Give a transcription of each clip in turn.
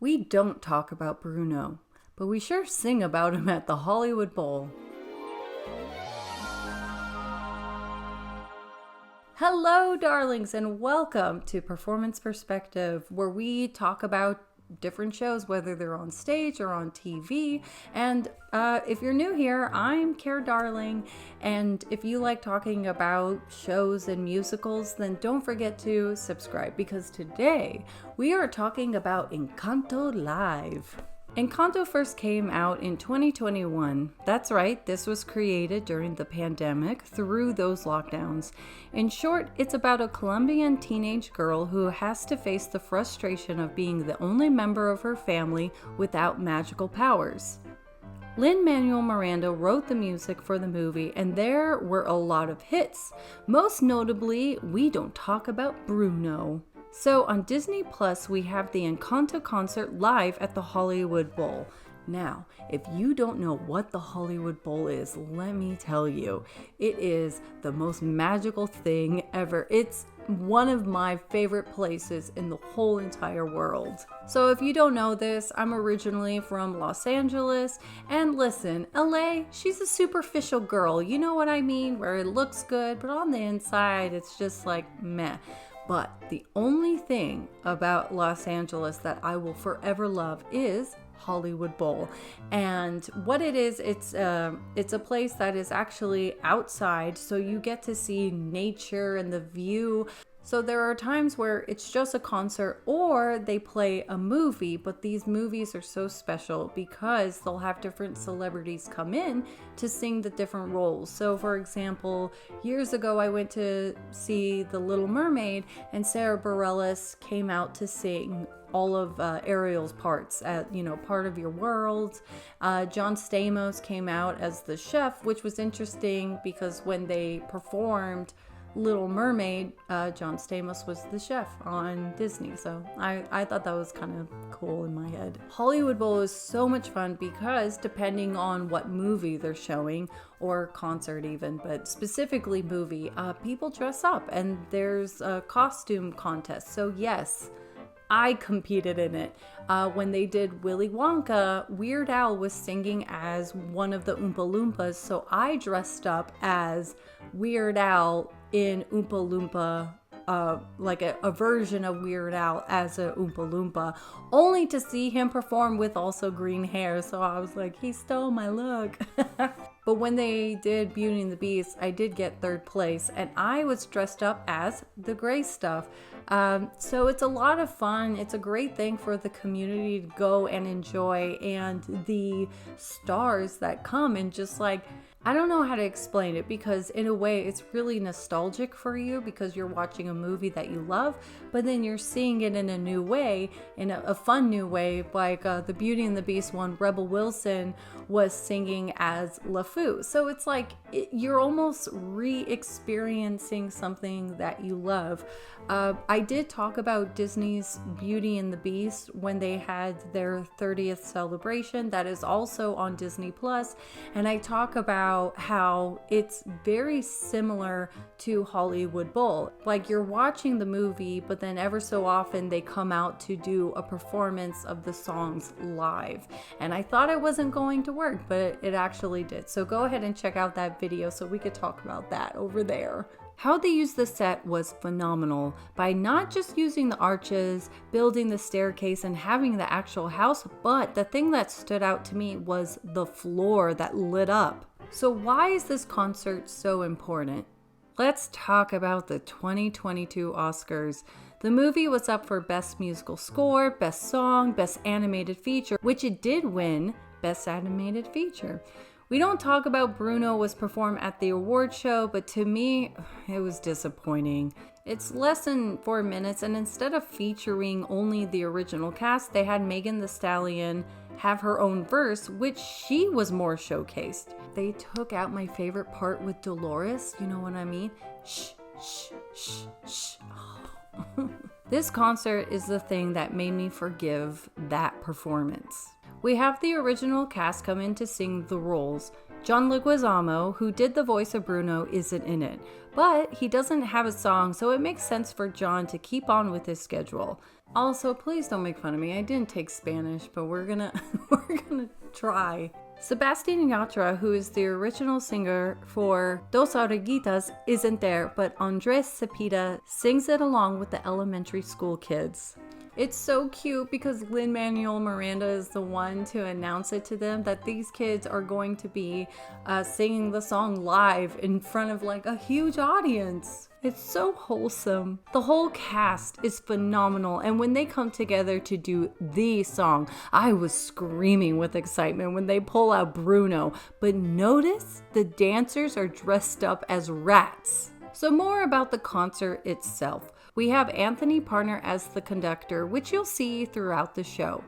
We don't talk about Bruno, but we sure sing about him at the Hollywood Bowl. Hello, darlings, and welcome to Performance Perspective, where we talk about different shows, whether they're on stage or on TV. And if you're new here, I'm Care Darling, and if you like talking about shows and musicals, then don't forget to subscribe, because today we are talking about Encanto Live. Encanto first came out in 2021. That's right, this was created during the pandemic through those lockdowns. In short, it's about a Colombian teenage girl who has to face the frustration of being the only member of her family without magical powers. Lin-Manuel Miranda wrote the music for the movie, and there were a lot of hits. Most notably, We Don't Talk About Bruno. So on Disney Plus, we have the Encanto concert live at the Hollywood Bowl. Now, if you don't know what the Hollywood Bowl is, let me tell you, it is the most magical thing ever. It's one of my favorite places in the whole entire world. So if you don't know this, I'm originally from Los Angeles, and listen, LA, she's a superficial girl, you know what I mean? Where it looks good, but on the inside, it's just like meh. But the only thing about Los Angeles that I will forever love is Hollywood Bowl. And what it is, it's a place that is actually outside, so you get to see nature and the view. So there are times where it's just a concert or they play a movie, but these movies are so special because they'll have different celebrities come in to sing the different roles. So for example, years ago I went to see The Little Mermaid, and Sarah Bareilles came out to sing all of Ariel's parts at, Part of Your World. John Stamos came out as the chef, which was interesting because when they performed Little Mermaid, John Stamos was the chef on Disney. So I thought that was kind of cool in my head. Hollywood Bowl is so much fun because depending on what movie they're showing, or concert even, but specifically movie, people dress up and there's a costume contest. So yes, I competed in it. When they did Willy Wonka, Weird Al was singing as one of the Oompa Loompas, so I dressed up as Weird Al in Oompa Loompa, like a version of Weird Al as a Oompa Loompa, only to see him perform with also green hair, so I was like, he stole my look. But when they did Beauty and the Beast, I did get third place, and I was dressed up as the Gray Stuff. So it's a lot of fun. It's a great thing for the community to go and enjoy, and the stars that come and just like, I don't know how to explain it, because in a way it's really nostalgic for you because you're watching a movie that you love, but then you're seeing it in a new way, in a fun new way, like the Beauty and the Beast one, Rebel Wilson was singing as LeFou. So it's like you're almost re-experiencing something that you love. I did talk about Disney's Beauty and the Beast when they had their 30th celebration. That is also on Disney Plus, and I talk about how it's very similar to Hollywood Bowl. Like, you're watching the movie, but then ever so often they come out to do a performance of the songs live. And I thought it wasn't going to work, but it actually did. So go ahead and check out that video so we could talk about that over there. How they used the set was phenomenal by not just using the arches, building the staircase, and having the actual house, but the thing that stood out to me was the floor that lit up. So why is this concert so important? Let's talk about the 2022 Oscars. The movie was up for Best Musical Score, Best Song, Best Animated Feature, which it did win Best Animated Feature. We Don't Talk About Bruno was performed at the award show, but to me, it was disappointing. It's less than 4 minutes, and instead of featuring only the original cast, they had Megan Thee Stallion have her own verse, which she was more showcased. They took out my favorite part with Dolores, you know what I mean? Shh, shh, shh, shh. Oh. This concert is the thing that made me forgive that performance. We have the original cast come in to sing the roles. John Leguizamo, who did the voice of Bruno, isn't in it, but he doesn't have a song, so it makes sense for John to keep on with his schedule. Also, please don't make fun of me. I didn't take Spanish, but we're gonna we're gonna try. Sebastian Yatra, who is the original singer for Dos Oreguitas, isn't there, but Andres Cepeda sings it along with the elementary school kids. It's so cute because Lin-Manuel Miranda is the one to announce it to them that these kids are going to be singing the song live in front of like a huge audience. It's so wholesome. The whole cast is phenomenal, and when they come together to do the song, I was screaming with excitement when they pull out Bruno. But notice the dancers are dressed up as rats. So more about the concert itself. We have Anthony Parner as the conductor, which you'll see throughout the show.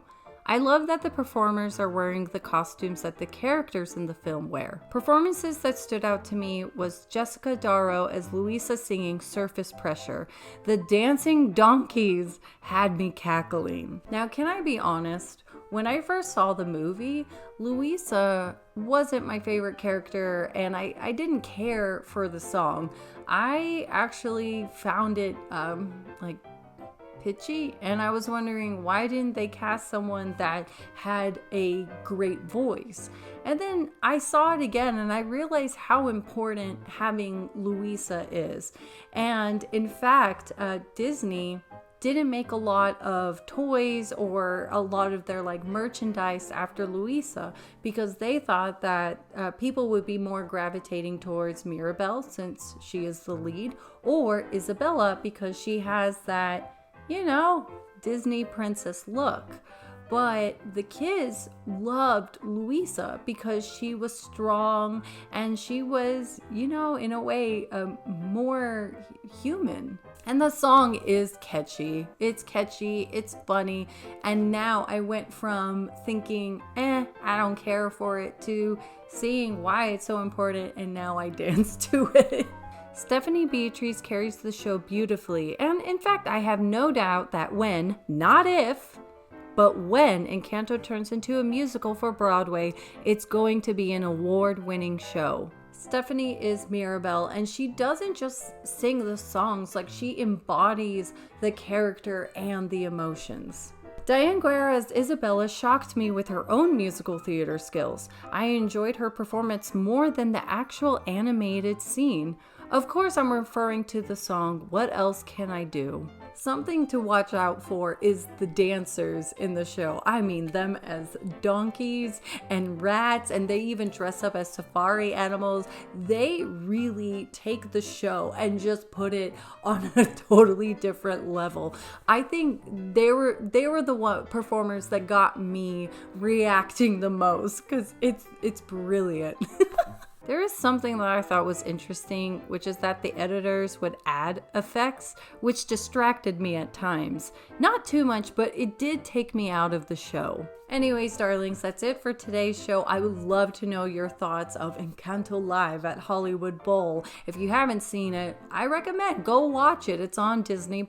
I love that the performers are wearing the costumes that the characters in the film wear. Performances that stood out to me was Jessica Darrow as Luisa singing Surface Pressure. The dancing donkeys had me cackling. Now, can I be honest? When I first saw the movie, Luisa wasn't my favorite character, and I didn't care for the song. I actually found it like pitchy, and I was wondering why didn't they cast someone that had a great voice. And then I saw it again and I realized how important having Luisa is. And in fact, Disney didn't make a lot of toys or a lot of their like merchandise after Luisa because they thought that people would be more gravitating towards Mirabel since she is the lead, or Isabella because she has that, you know, Disney princess look. But the kids loved Luisa because she was strong and she was, you know, in a way, more human. And the song is catchy. It's catchy, it's funny. And now I went from thinking, I don't care for it, to seeing why it's so important, and now I dance to it. Stephanie Beatriz carries the show beautifully, and in fact, I have no doubt that when, not if, but when Encanto turns into a musical for Broadway, it's going to be an award-winning show. Stephanie is Mirabel, and she doesn't just sing the songs, like she embodies the character and the emotions. Diane Guerra's Isabella shocked me with her own musical theater skills. I enjoyed her performance more than the actual animated scene. Of course, I'm referring to the song, What Else Can I Do? Something to watch out for is the dancers in the show. I mean, them as donkeys and rats, and they even dress up as safari animals. They really take the show and just put it on a totally different level. I think they were the performers that got me reacting the most because it's brilliant. There is something that I thought was interesting, which is that the editors would add effects, which distracted me at times. Not too much, but it did take me out of the show. Anyways, darlings, that's it for today's show. I would love to know your thoughts of Encanto Live at Hollywood Bowl. If you haven't seen it, I recommend go watch it. It's on Disney+.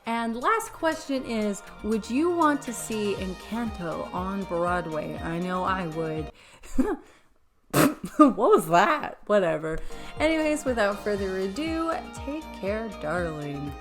And last question is, would you want to see Encanto on Broadway? I know I would. What was that? Whatever. Anyways, without further ado, take care, darling.